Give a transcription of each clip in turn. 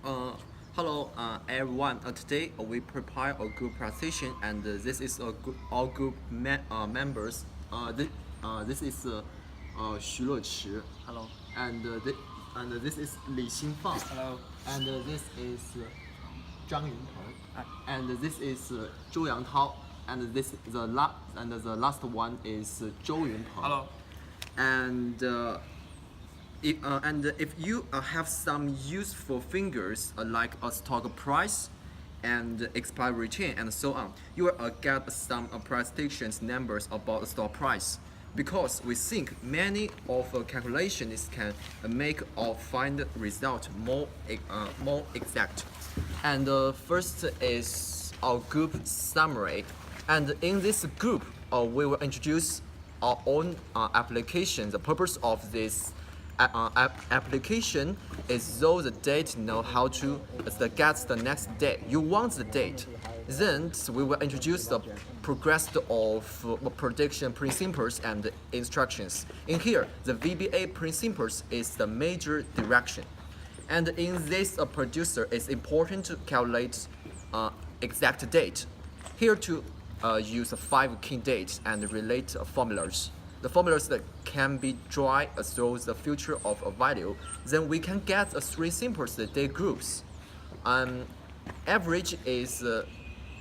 Uh, Hello, everyone. Today we prepare a group presentation, and this is all group members. This is Xu Leqi. Hello. And this is Li Xingfang. Hello. And this is Zhang Yunpeng. Hi. And this is Zhou Yangtao. And the last one is Zhou Yunpeng. Hello. And if you have some useful figures like a stock price and expiry chain and so on, you will get some presentations numbers about the stock price, because we think many of calculations can make or find result more exact. And first is our group summary, and in this group we will introduce our own application. The purpose of this application is so the date know how to get the next date. You want the date. Then we will introduce the progress of prediction principles and instructions. In here, the VBA principles is the major direction. And in this producer, it's important to calculate exact date. Here to use 5 key dates and relate formulas. The formulas that can be drawn through the future of a value. Then we can get 3 simple date groups. Average is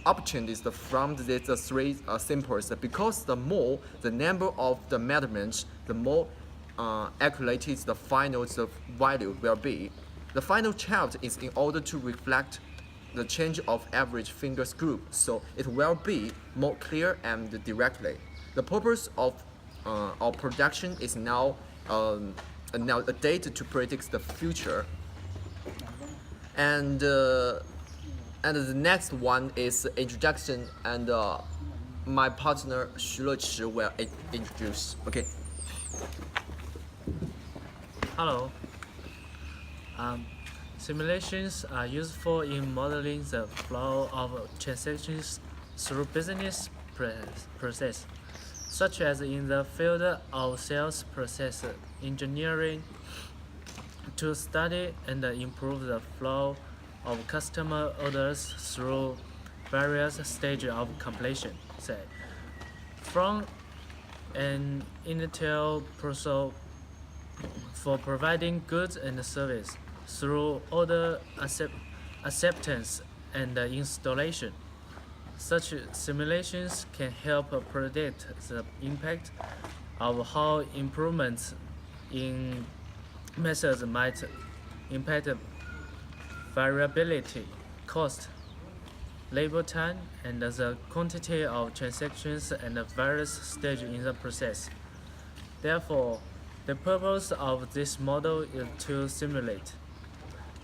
obtained is from the 3 simples, because the more the number of the measurements, the more accurate the final value will be. The final chart is in order to reflect the change of average fingers group, so it will be more clear and directly. The purpose of our production is now a data to predict the future. And the next one is introduction, and my partner Xu Leqi will introduce. Okay. Hello. Simulations are useful in modeling the flow of transactions through business process, such as in the field of sales process engineering, to study and improve the flow of customer orders through various stages of completion, say, from an initial process for providing goods and service through order acceptance and installation. Such simulations can help predict the impact of how improvements in methods might impact variability, cost, labor time, and the quantity of transactions and various stages in the process. Therefore, the purpose of this model is to simulate.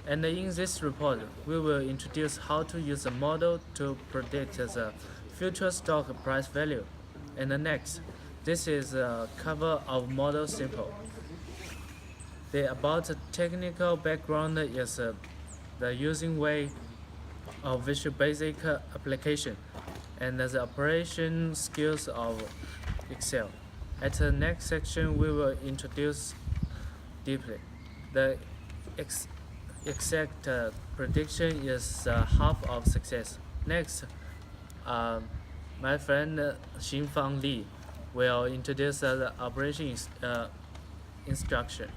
And in this report, we will introduce how to use the model to predict the future stock price value. And next, this is a cover of model simple. The about technical background is the using way of Visual Basic application and the operation skills of Excel. At the next section, we will introduce deeply. The exact prediction is half of success. Next, my friend Xingfang Li will introduce the operation instruction.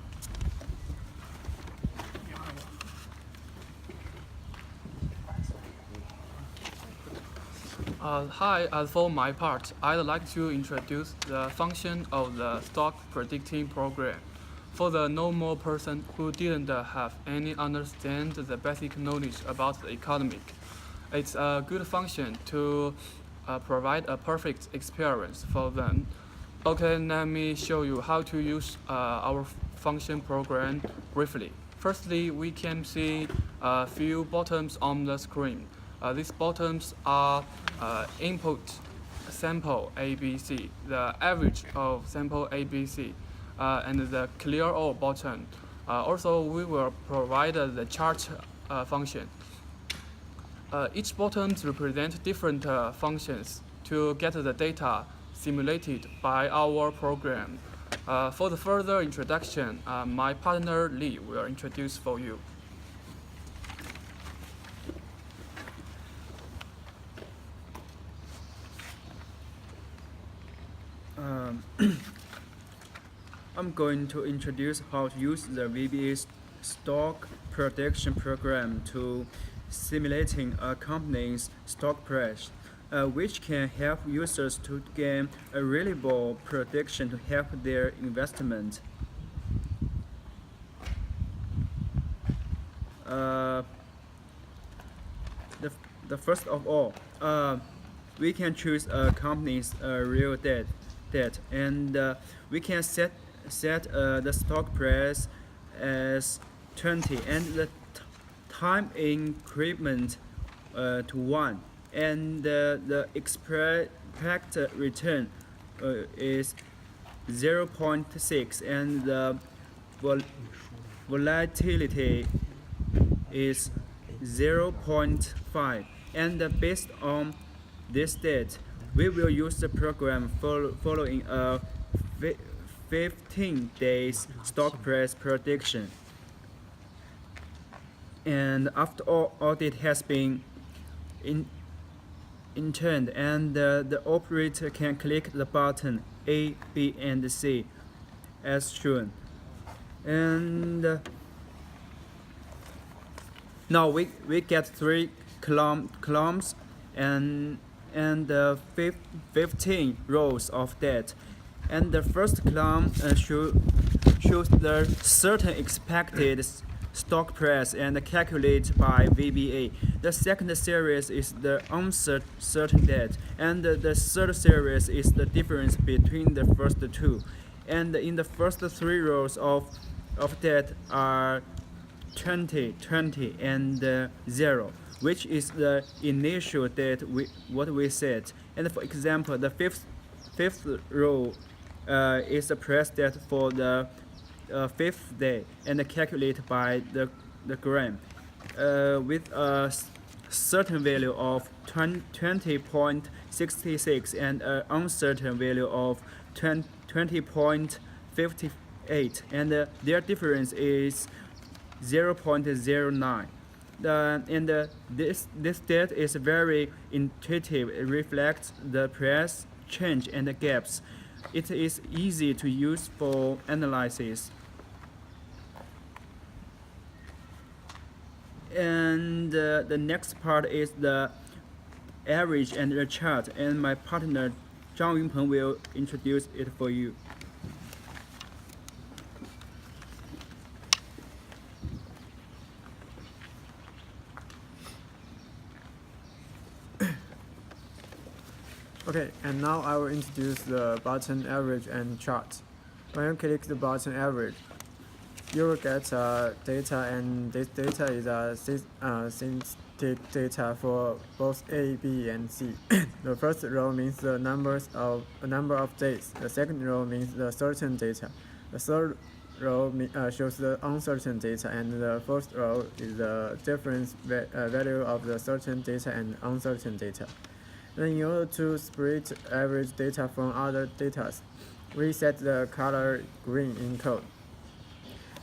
Hi, for my part, I'd like to introduce the function of the stock predicting program. For the normal person who didn't have any understand the basic knowledge about the economic, it's a good function to provide a perfect experience for them. Okay, let me show you how to use our function program briefly. Firstly, we can see a few buttons on the screen. These buttons are input sample ABC, the average of sample ABC, and the clear all button. Also, we will provide the chart function. Each button represents different functions to get the data simulated by our program. For the further introduction, my partner Lee will introduce for you. Um, I'm going to introduce how to use the VBA stock prediction program to simulating a company's stock price, which can help users to gain a reliable prediction to help their investment. Uh, the first of all, we can choose a company's real debt, and we can set the stock price as 20 and the time increment to 1, and the expected return is 0.6, and the vol- volatility is 0.5, and based on this data, we will use the program following a 15 days stock price prediction. And after all audit has been in interned, and the operator can click the button A, B, and C as shown. And now we get three columns and 15 rows of that. And the first column shows the certain expected stock price and calculated by VBA. The second series is the uncertain debt, and the third series is the difference between the first two. And in the first three rows of that are 20, 20, and 0, which is the initial date what we set. And for example, the fifth row is the price date for the fifth day and calculated by the gram with a certain value of 20.66 and an uncertain value of 20.58, and their difference is 0.09. This data is very intuitive. It reflects the price change and the gaps. It is easy to use for analysis. And the next part is the average and the chart, and my partner Zhang Yunpeng will introduce it for you. Okay, and now I will introduce the button average and chart. When you click the button average, you will get data, and this data is synthetic data for both A, B, and C. The first row means the number of days. The second row means the certain data. The third row shows the uncertain data, and the fourth row is the difference value of the certain data and uncertain data. Then in order to split average data from other data, we set the color green in code.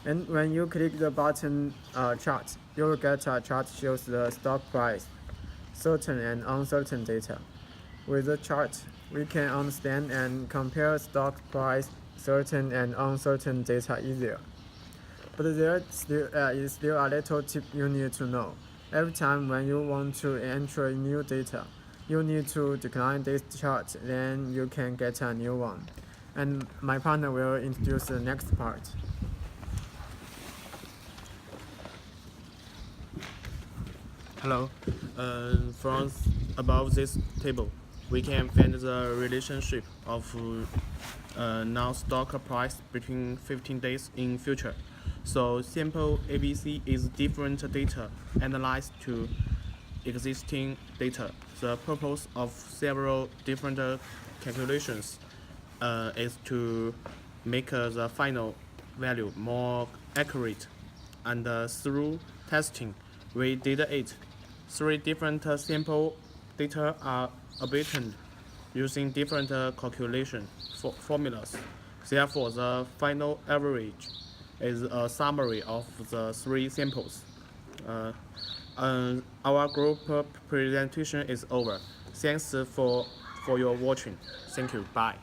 And when you click the button chart, you will get a chart shows the stock price, certain and uncertain data. With the chart, we can understand and compare stock price, certain and uncertain data easier. But there is still a little tip you need to know. Every time when you want to enter new data, you need to decline this chart, then you can get a new one. And my partner will introduce the next part. Hello. From above this table, we can find the relationship of now stock price between 15 days in future. So simple ABC is different data analyzed to existing data. The purpose of several different calculations is to make the final value more accurate. And through testing, we did it. 3 different sample data are obtained using different calculation formulas. Therefore, the final average is a summary of the 3 samples. Our group presentation is over. Thanks for your watching. Thank you. Bye.